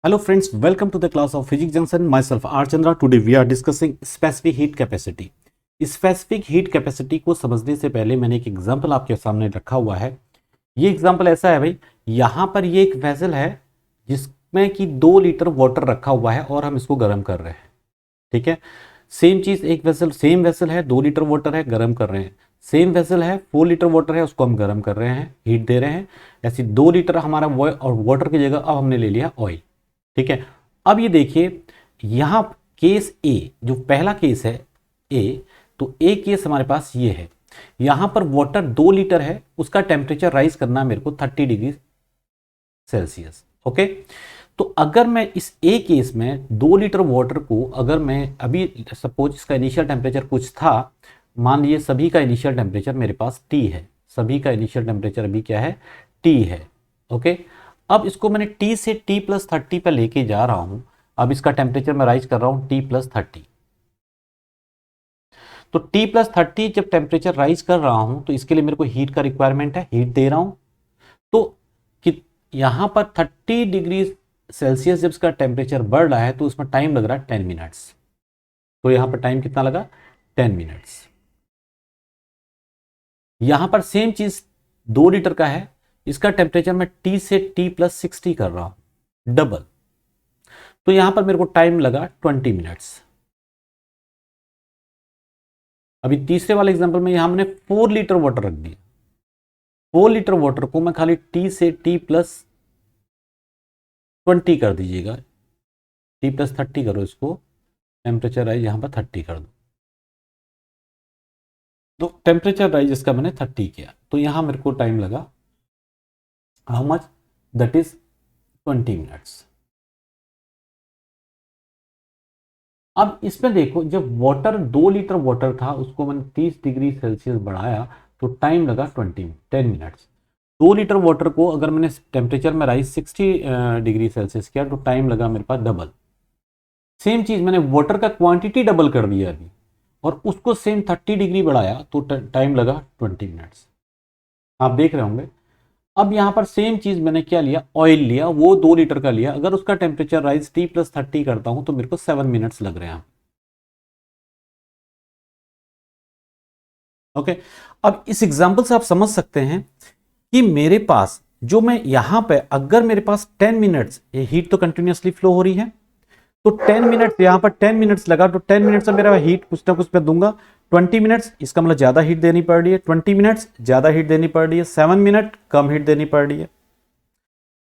Hello friends, welcome to the class of Physics Junction. Myself R Chandra. Today we are discussing specific heat capacity. Specific heat capacity को समझने से पहले मैंने एक example आपके सामने रखा हुआ है। ये एग्जांपल ऐसा है भाई, यहाँ पर ये एक वेसल है जिसमें कि 2 लीटर वाटर रखा हुआ है और हम इसको गर्म कर रहे हैं। ठीक है, सेम चीज एक वेसल, सेम वेसल है, 2 लीटर वाटर है, गर्म कर रहे हैं। सेम वेसल है, 4 लीटर वाटर है, उसको हम गर्म कर रहे हैं, हीट दे रहे हैं। ऐसी 2 लीटर हमारा और वाटर की जगह अब हमने ले लिया ऑयल। ठीक है, अब ये देखिए यहां केस ए, जो पहला केस है ए, तो ए केस हमारे पास ये है। यहां पर वाटर 2 लीटर है, उसका टेम्परेचर राइज करना है मेरे को 30 डिग्री सेल्सियस। ओके, तो अगर मैं इस ए केस में 2 लीटर वाटर को, अगर मैं अभी सपोज इसका इनिशियल टेम्परेचर कुछ था, मान लीजिए सभी का इनिशियल टेम्परेचर मेरे पास टी है, सभी का इनिशियल टेम्परेचर अभी क्या है, टी है। ओके, अब इसको मैंने T से T+30 पर लेके जा रहा हूं। अब इसका टेम्परेचर मैं राइज कर रहा हूं T+30। तो T+30 जब टेम्परेचर राइज कर रहा हूं तो इसके लिए मेरे को हीट का रिक्वायरमेंट है, हीट दे रहा हूं। तो कि यहां पर 30 डिग्री सेल्सियस जब इसका टेम्परेचर बढ़ रहा है तो उसमें टाइम लग रहा है 10 मिनट्स। तो यहां पर टाइम कितना लगा, 10 मिनट्स। यहां पर सेम चीज 2 लीटर का है, इसका टेम्परेचर मैं T से T+60 कर रहा हूं, डबल। तो यहां पर मेरे को टाइम लगा 20 मिनट्स। अभी तीसरे वाले एग्जांपल में यहां मैंने 4 लीटर वाटर रख दिया। 4 लीटर वाटर को मैं खाली T से T+20 कर दीजिएगा, T+30 करो इसको, टेम्परेचर राइज यहां पर 30 कर दो। तो टेम्परेचर राइज इसका मैंने 30 किया, तो यहां मेरे को टाइम लगा how much, that is 20 minutes. अब इसमें देखो, जब वाटर 2 लीटर वाटर था उसको मैंने 30 डिग्री सेल्सियस बढ़ाया तो टाइम लगा 10 मिनट्स। 2 लीटर वाटर को अगर मैंने टेम्परेचर में राइज 60 डिग्री सेल्सियस किया तो टाइम लगा मेरे पास डबल। सेम चीज मैंने वाटर का क्वांटिटी डबल कर दिया अभी, और उसको सेम 30 डिग्री बढ़ाया तो टाइम लगा 20 मिनट्स। आप देख रहे होंगे। अब यहां पर सेम चीज मैंने क्या लिया, ऑयल लिया, वो 2 लीटर का लिया। अगर उसका टेम्परेचर राइज T+30 करता हूं तो मेरे को 7 मिनट्स लग रहे हैं। ओके, अब इस एग्जांपल से आप समझ सकते हैं कि मेरे पास जो मैं यहां पे, अगर मेरे पास 10 मिनट्स, ये हीट तो कंटिन्यूअसली फ्लो हो रही है, तो 10 मिनट्स यहां पर 10 मिनट्स लगा, तो 10 मिनट्स में मेरा हीट कुछ ना कुछ मैं दूंगा। 20 मिनट्स, इसका मतलब ज्यादा हीट देनी पड़ रही है। 20 मिनट्स ज्यादा हीट देनी पड़ रही है। 7 मिनट कम हीट देनी पड़ रही है।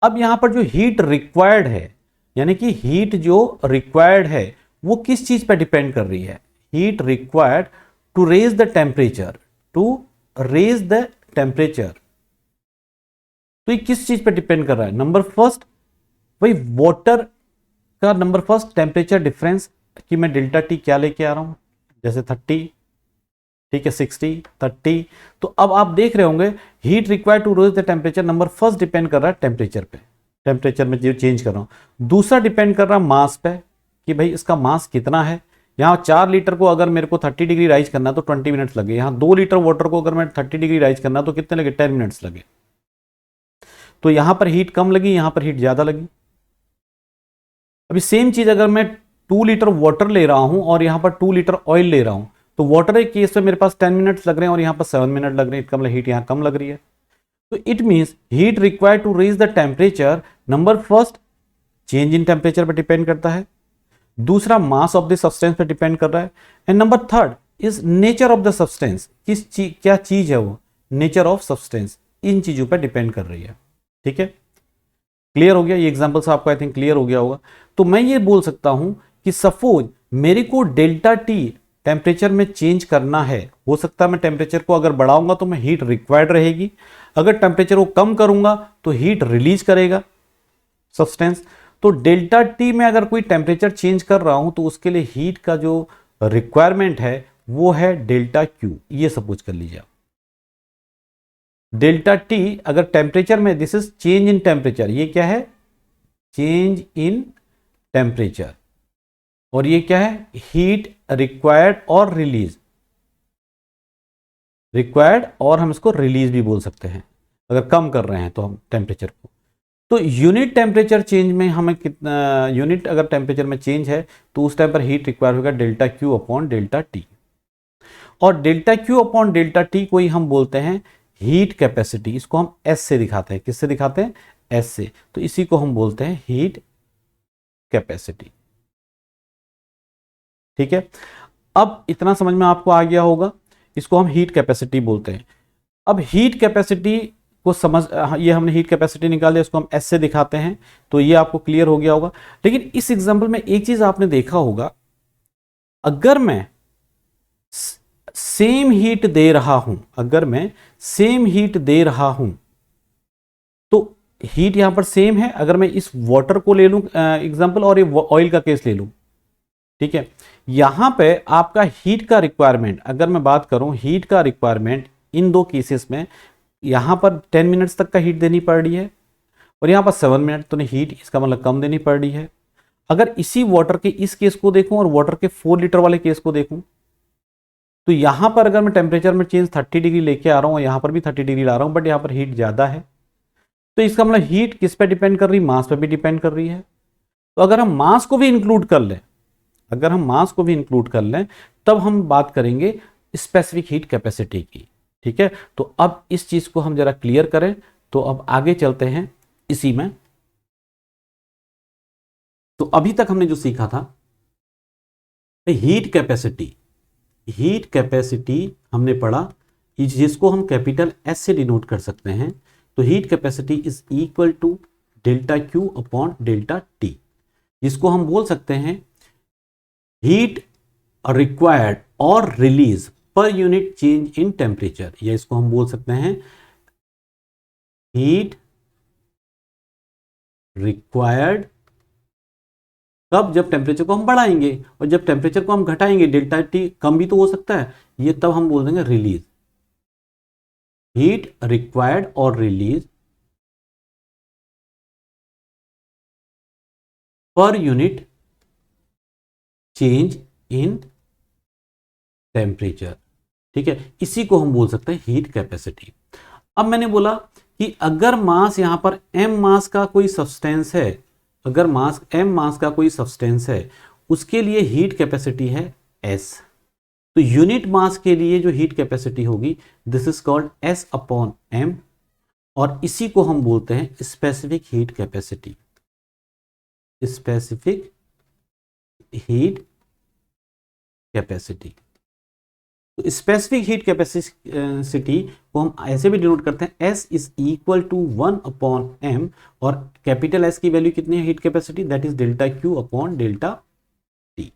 अब यहां पर जो हीट रिक्वायर्ड है, यानी कि हीट जो रिक्वायर्ड है वो किस चीज पर डिपेंड कर रही है, heat required to raise the temperature, to raise the temperature. तो ये किस चीज पर डिपेंड कर रहा है, नंबर फर्स्ट भाई वाटर का, नंबर फर्स्ट टेम्परेचर डिफरेंस, कि मैं डेल्टा टी क्या लेके आ रहा हूं, जैसे 30, ठीक है, 60, 30। तो अब आप देख रहे होंगे heat required to raise the temperature, number first depend कर रहा है टेम्परेचर पे, टेम्परेचर में जो चेंज कर रहा हूं। दूसरा डिपेंड कर रहा है मास पे, कि भाई इसका मास कितना है। यहाँ 4 लीटर को अगर मेरे को 30 डिग्री राइज करना है तो 20 मिनट्स लगे। यहाँ 2 लीटर वाटर को अगर मैं 30 डिग्री राइज करना तो कितने लगे, 10 मिनट्स लगे। तो यहां पर हीट कम लगी, यहां पर हीट ज्यादा लगी। अभी सेम चीज अगर मैं 2 लीटर वाटर ले रहा हूं और यहां पर 2 लीटर ऑयल ले रहा हूं, तो वाटर के केस में मेरे पास 10 मिनट्स लग रहे हैं और यहां पर 7 मिनट लग रहे हैं, इसका मतलब हीट यहां कम लग रही है। तो it means heat required to raise the temperature, number first change in temperature पर डिपेंड करता है, दूसरा मास ऑफ द सब्सटेंस पर डिपेंड कर रहा है, and number third is nature of the substance, क्या चीज है वो, नेचर ऑफ सब्सटेंस, इन चीजों पर डिपेंड कर रही है। ठीक है, क्लियर हो गया ये एग्जांपल से, आपको आई थिंक क्लियर हो गया होगा। तो मैं ये बोल सकता हूं कि सपोज मेरे को डेल्टा टी टेम्परेचर में चेंज करना है, हो सकता है मैं टेम्परेचर को अगर बढ़ाऊंगा तो मैं हीट रिक्वायर्ड रहेगी, अगर टेम्परेचर को कम करूंगा तो हीट रिलीज करेगा सब्सटेंस। तो डेल्टा टी में अगर कोई टेम्परेचर चेंज कर रहा हूं तो उसके लिए हीट का जो रिक्वायरमेंट है वो है डेल्टा क्यू, ये सपोज कर लीजिए। डेल्टा टी अगर टेम्परेचर में, this is change in temperature, ये क्या है, चेंज इन टेम्परेचर, और ये क्या है, हीट रिक्वायर्ड और रिलीज, रिक्वायर्ड और हम इसको रिलीज भी बोल सकते हैं अगर कम कर रहे हैं तो हम टेम्परेचर को। तो यूनिट टेम्परेचर चेंज में हमें कितना, यूनिट अगर टेम्परेचर में चेंज है तो उस टाइम पर हीट रिक्वायर होगा delta Q upon delta T. और delta Q upon delta T को ही हम बोलते हैं हीट कैपेसिटी। इसको हम एस से दिखाते हैं, किससे दिखाते हैं, एस से। तो इसी को हम बोलते हैं हीट कैपेसिटी। ठीक है, अब इतना समझ में आपको आ गया होगा, इसको हम हीट कैपेसिटी बोलते हैं। अब हीट कैपेसिटी को समझ, ये हमने हीट कैपेसिटी निकाल दिया, इसको हम एस से दिखाते हैं, तो ये आपको क्लियर हो गया होगा। लेकिन इस एग्जांपल में एक चीज आपने देखा होगा, अगर मैं सेम हीट दे रहा हूं, अगर मैं सेम हीट दे रहा हूं, तो हीट यहां पर सेम है। अगर मैं इस वाटर को ले लूं एग्जांपल, और ये ऑयल का केस ले लूं, ठीक है, यहां पे आपका हीट का रिक्वायरमेंट, अगर मैं बात करूं हीट का रिक्वायरमेंट इन दो केसेस में, यहां पर 10 मिनट्स तक का हीट देनी पड़ रही है और यहां पर 7 मिनट तो नहीं हीट, इसका मतलब कम देनी पड़ रही है। अगर इसी वाटर के इस केस को देखूं और वाटर के 4 लीटर वाले केस को देखूं, तो यहां पर अगर मैं टेम्परेचर में चेंज 30 डिग्री लेके आ रहा हूं और यहां पर भी 30 डिग्री ला रहा हूं, बट यहां पर हीट ज्यादा है, तो इसका मतलब हीट किस पे डिपेंड कर रही है, मास पे भी डिपेंड कर रही है। तो अगर हम मास को भी इंक्लूड कर लें, अगर हम मास को भी इंक्लूड कर लें, तब हम बात करेंगे स्पेसिफिक हीट कैपेसिटी की। ठीक है, तो अब इस चीज को हम जरा क्लियर करें, तो अब आगे चलते हैं इसी में। तो अभी तक हमने जो सीखा था हीट कैपेसिटी, हीट कैपेसिटी हमने पढ़ा जिसको हम कैपिटल एस से डिनोट कर सकते हैं। तो heat capacity is equal to delta Q upon delta T, जिसको हम बोल सकते हैं हीट रिक्वायर्ड और release per unit change in temperature, या इसको हम बोल सकते हैं हीट रिक्वायर्ड, कब, जब टेम्परेचर को हम बढ़ाएंगे, और जब टेम्परेचर को हम घटाएंगे, डेल्टा टी कम भी तो हो सकता है, ये तब हम बोल देंगे रिलीज, हीट रिक्वायर्ड और release per unit change in temperature. ठीक है, इसी को हम बोल सकते हैं हीट कैपेसिटी। अब मैंने बोला कि अगर मास यहां पर m मास का कोई सब्सटेंस है, अगर मास m मास का कोई सब्सटेंस है, उसके लिए हीट कैपेसिटी है s। तो यूनिट मास के लिए जो हीट कैपेसिटी होगी, this is called s upon m, और इसी को हम बोलते हैं specific heat capacity, specific heat capacity. तो स्पेसिफिक हीट कैपेसिटी को हम ऐसे भी डिनोट करते हैं, S is equal to 1 upon m, और कैपिटल S की वैल्यू कितनी है heat capacity, that is delta Q upon delta T।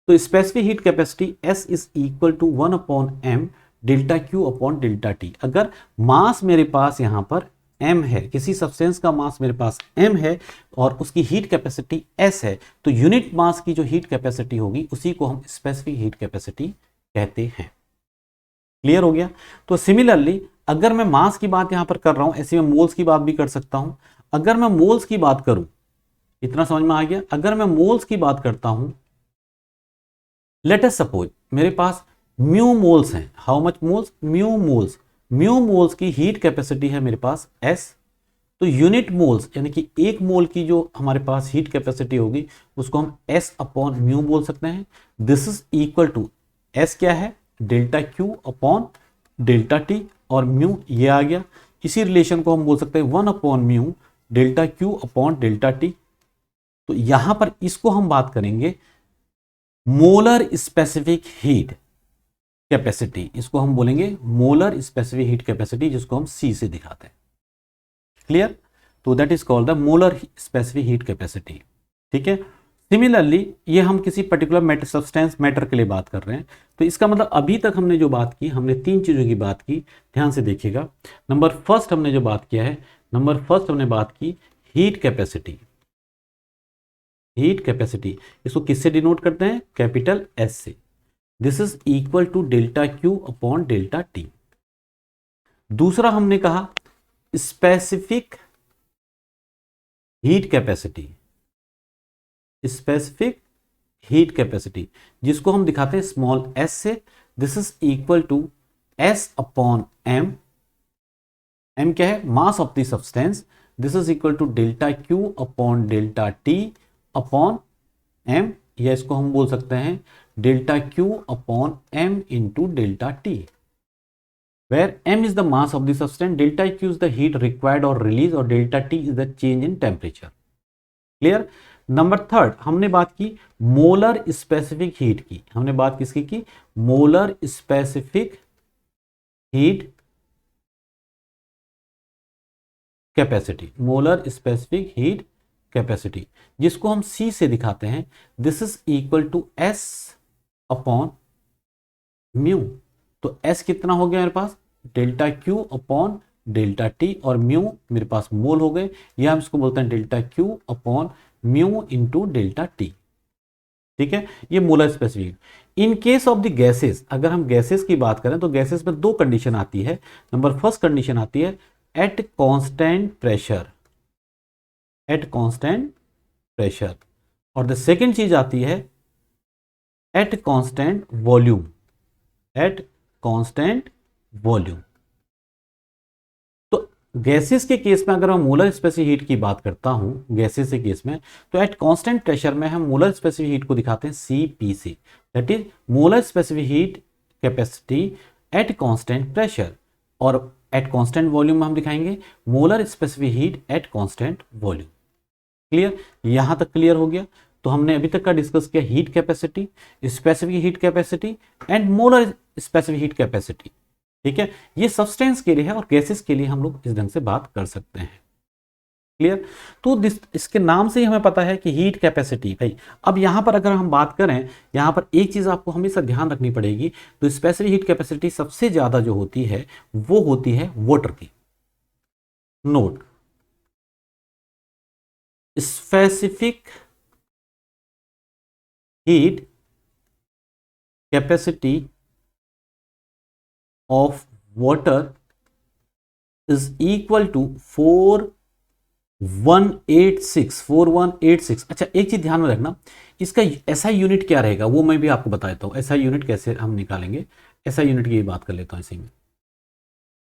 तो specific heat capacity S is equal to 1 upon m delta Q upon delta T। अगर मास मेरे पास यहां पर m है, किसी सब्सटेंस का मास मेरे पास m है और उसकी हीट कैपेसिटी s है, तो यूनिट मास की जो हीट कैपेसिटी होगी उसी को हम स्पेसिफिक हीट कैपेसिटी कहते हैं। क्लियर हो गया। तो सिमिलरली अगर मैं मास की बात यहां पर कर रहा हूं, ऐसे में मोल्स की बात भी कर सकता हूं। अगर मैं मोल्स की बात करूं, इतना समझ में आ गया, अगर मैं मोल्स की बात करता हूं, लेट अस सपोज मेरे पास म्यू मोल्स हैं, how much moles, mu moles, mu moles की हीट कैपेसिटी है मेरे पास s। तो यूनिट मोल्स यानी कि एक मोल की जो हमारे पास हीट कैपेसिटी होगी उसको हम s अपॉन म्यू बोल सकते हैं। This is equal to, s क्या है, delta Q upon delta T, और म्यू ये आ गया। इसी रिलेशन को हम बोल सकते हैं 1 upon mu delta Q upon delta T। तो यहां पर इसको हम बात करेंगे मोलर स्पेसिफिक हीट कैपेसिटी, इसको हम बोलेंगे मोलर स्पेसिफिक हीट कैपेसिटी, जिसको हम C से दिखाते हैं। क्लियर। तो that is called the molar specific heat capacity. ठीक है, सिमिलरली ये हम किसी पर्टिकुलर मैटर, सब्सटेंस मैटर के लिए बात कर रहे हैं। तो इसका मतलब अभी तक हमने जो बात की, हमने 3 चीजों की बात की, ध्यान से देखिएगा। नंबर फर्स्ट हमने जो बात किया है, नंबर फर्स्ट हमने बात की हीट कैपेसिटी, हीट कैपेसिटी इसको किससे डिनोट करते हैं, कैपिटल S से। This is equal to delta Q upon delta T। दूसरा हमने कहा specific heat capacity, specific heat capacity जिसको हम दिखाते हैं स्मॉल s से। This is equal to s upon m, m क्या है, mass of the substance, this is equal to delta Q upon delta T upon M, या इसको हम बोल सकते हैं delta Q upon M into delta T, where m is the mass of the substance, delta q is the heat required or released, और delta t is the change in temperature. Clear. Number third, हमने बात की molar specific heat की। हमने बात किसकी की? Molar specific heat capacity, molar specific heat capacity, जिसको हम C से दिखाते हैं। This is equal to S upon mu. तो S कितना हो गया मेरे पास? Delta Q upon delta T, और म्यू मेरे पास मोल हो गए, या हम इसको बोलते हैं delta Q upon mu into delta T. ठीक है, ये molar specific. In case of the gases, अगर हम गैसेस की बात करें तो गैसेस में दो कंडीशन आती है। नंबर फर्स्ट कंडीशन आती है at constant pressure, at constant pressure, और द सेकंड चीज आती है at constant volume, at constant volume. तो गैसेस के केस में अगर मैं मोलर स्पेसिफिक हीट की बात करता हूं गैसेस के केस में, तो एट कांस्टेंट प्रेशर में हम मोलर स्पेसिफिक हीट को दिखाते हैं CPC, that is molar specific heat capacity at constant pressure, और एट कांस्टेंट वॉल्यूम में हम दिखाएंगे molar specific heat at constant volume. Clear, यहां तक क्लियर हो गया। तो हमने अभी तक का डिस्कस किया heat capacity, specific heat capacity and molar specific heat capacity. ठीक है, ये सब्सटेंस के लिए है और गैसेस के लिए हम लोग इस ढंग से बात कर सकते हैं। क्लियर, तो इसके नाम से ही हमें पता है कि हीट कैपेसिटी। भाई अब यहां पर अगर हम बात करें, यहां पर एक चीज आपको हमेशा ध्यान रखनी पड़ेगी, तो स्पेसिफिक हीट कैपेसिटी सबसे ज्यादा जो होती है वो होती है वाटर की। Note, specific heat capacity of water is equal to 4186। अच्छा, एक चीज ध्यान में रखना, इसका SI यूनिट क्या रहेगा वो मैं भी आपको बता देता हूं। SI यूनिट कैसे हम निकालेंगे, SI यूनिट की बात कर लेता हूं इसी में।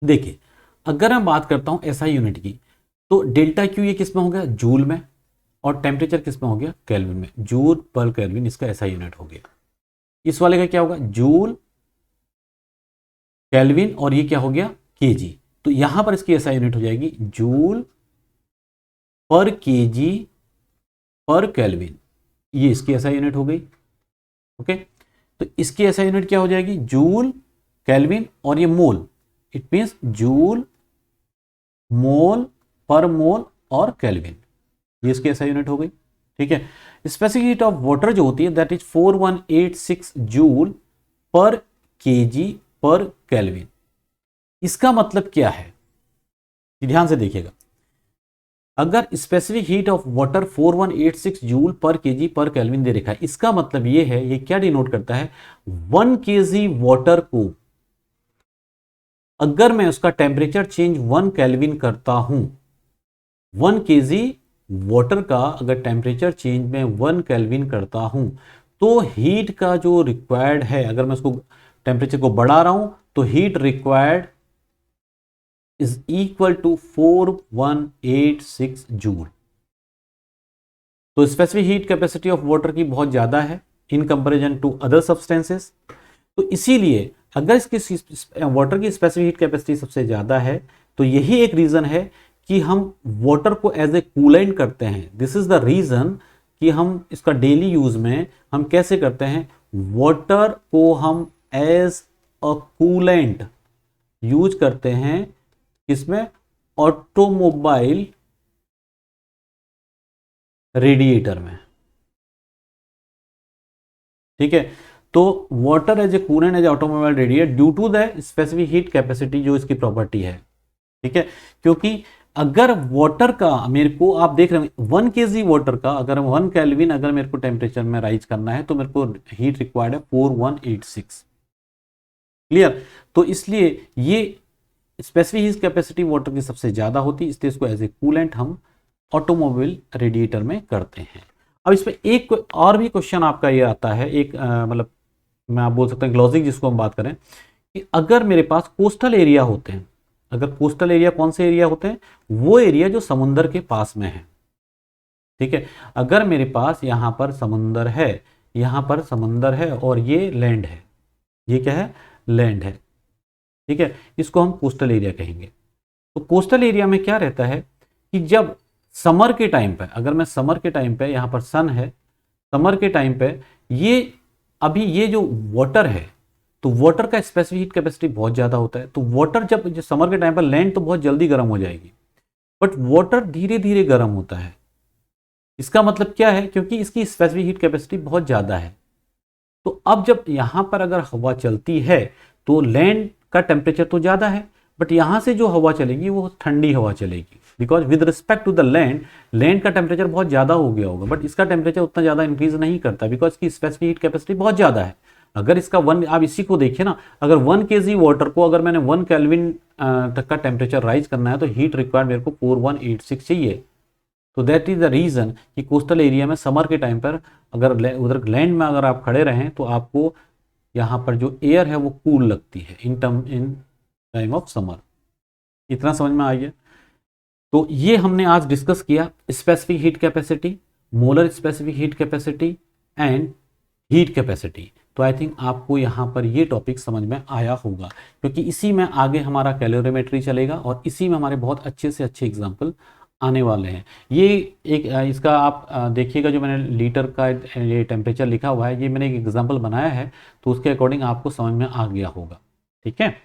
देखिए, अगर मैं बात करता हूं SI यूनिट की, तो डेल्टा क्यू ये किस में हो गया? जूल में, और टेम्परेचर किस में हो गया? केल्विन में। जूल पर केल्विन इसका SI यूनिट हो गया। इस वाले का क्या होगा? जूल केल्विन, और ये क्या हो गया? केजी। तो यहां पर इसकी SI यूनिट हो जाएगी joule per kg per kelvin, ये इसकी SI यूनिट हो गई। ओके, तो इसकी SI यूनिट क्या हो जाएगी? जूल केल्विन, और ये मोल, इट मींस जूल मोल पर मोल और केल्विन, ये इसकी SI यूनिट हो गई। ठीक है, स्पेसिफिक हीट ऑफ वाटर जो होती है that is 4186 joule per kg per kelvin. इसका मतलब क्या है, ध्यान से देखिएगा। अगर specific heat of water 4186 joule per kg per kelvin दे रखा है, इसका मतलब ये है, ये क्या डिनोट करता है? 1 केजी वाटर को अगर मैं उसका टेम्परेचर चेंज 1 केल्विन करता हूं, 1 केजी वाटर का अगर टेम्परेचर चेंज में 1 केल्विन करता हूं, तो हीट का जो रिक्वायर्ड है, अगर मैं उसको टेम्परेचर को बढ़ा रहा हूं, तो heat required is equal to 4186 joule. तो specific heat capacity of water की बहुत ज्यादा है in comparison to other substances. तो इसीलिए अगर इसकी वाटर की स्पेसिफिक हीट कैपेसिटी सबसे ज्यादा है, तो यही एक रीजन है कि हम वाटर को एज ए कूलेंट करते हैं। दिस इज द रीजन कि हम इसका डेली यूज में हम कैसे करते हैं, वाटर को हम एज अ कूलेंट यूज करते हैं। किसमें? ऑटोमोबाइल रेडिएटर में। ठीक है, तो water as a coolant as automobile radiator due to the specific heat capacity, जो इसकी प्रॉपर्टी है। ठीक है, क्योंकि अगर वाटर का मेरे को, आप देख रहे हैं 1 केजी वाटर का अगर 1 केल्विन अगर मेरे को टेम्परेचर में राइज करना है, तो मेरे को हीट रिक्वायर्ड है 4186। क्लियर, तो इसलिए ये स्पेसिफिक हीट कैपेसिटी वाटर की सबसे ज्यादा होती है, इसलिए इसको एज ए कूलेंट हम ऑटोमोबाइल रेडिएटर में करते हैं। अब इस पे एक और भी क्वेश्चन आपका ये आता है, एक मतलब मैं आप बोल सकते हैं लॉजिक जिसको हम बात करें, कि अगर मेरे पास कोस्टल एरिया होते हैं, अगर कोस्टल एरिया कौन से एरिया होते हैं, वो एरिया जो समुंदर के पास में है। ठीक है, अगर मेरे पास यहां पर समुंदर है, यहां पर समुंदर है और ये लैंड है, ये क्या है, लैंड है। ठीक है, इसको हम कोस्टल एरिया कहेंगे। तो कोस्टल एरिया में क्या रहता है कि जब समर के टाइम पे, अगर मैं समर के टाइम पे, यहां पर सन है, समर के टाइम पे ये अभी ये जो वाटर है, तो वाटर का स्पेसिफिक हीट कैपेसिटी बहुत ज़्यादा होता है। तो वाटर जब समर के टाइम पर, लैंड तो बहुत जल्दी गर्म हो जाएगी, बट वाटर धीरे धीरे गर्म होता है। इसका मतलब क्या है, क्योंकि इसकी स्पेसिफिक हीट कैपेसिटी बहुत ज़्यादा है। तो अब जब यहाँ पर अगर हवा चलती है तो लैंड का टेम्परेचर तो ज़्यादा है, बट यहाँ से जो हवा चलेगी वो ठंडी हवा चलेगी, because with respect to the land, land का टेम्परेचर बहुत ज़्यादा हो गया होगा, बट इसका टेम्परेचर उतना ज़्यादा इंक्रीज नहीं करता, बिकॉज इसकी स्पेसिफिक हीट कैपेसिटी बहुत ज़्यादा है। अगर इसका आप इसी को देखिए ना, अगर 1 kg वाटर को अगर मैंने 1 केल्विन तक का टेम्परेचर राइज करना है तो हीट रिक्वायर्ड मेरे को 4186 चाहिए। तो दैट इज द रीजन कि कोस्टल एरिया में समर के टाइम पर अगर उधर लैंड में अगर आप खड़े रहें तो आपको यहाँ पर जो एयर है वो कूल लगती है इन टाइम ऑफ समर। इतना समझ में आ गया। तो ये हमने आज डिस्कस किया specific heat capacity, molar specific heat capacity and heat capacity. तो आई थिंक आपको यहाँ पर ये टॉपिक समझ में आया होगा, क्योंकि इसी में आगे हमारा कैलोरीमेट्री चलेगा और इसी में हमारे बहुत अच्छे से अच्छे एग्जाम्पल आने वाले हैं। ये एक इसका आप देखिएगा, जो मैंने लीटर का ये टेम्परेचर लिखा हुआ है, ये मैंने एक एग्जाम्पल बनाया है, तो उसके अकॉर्डिंग आपको समझ में आ गया होगा। ठीक है।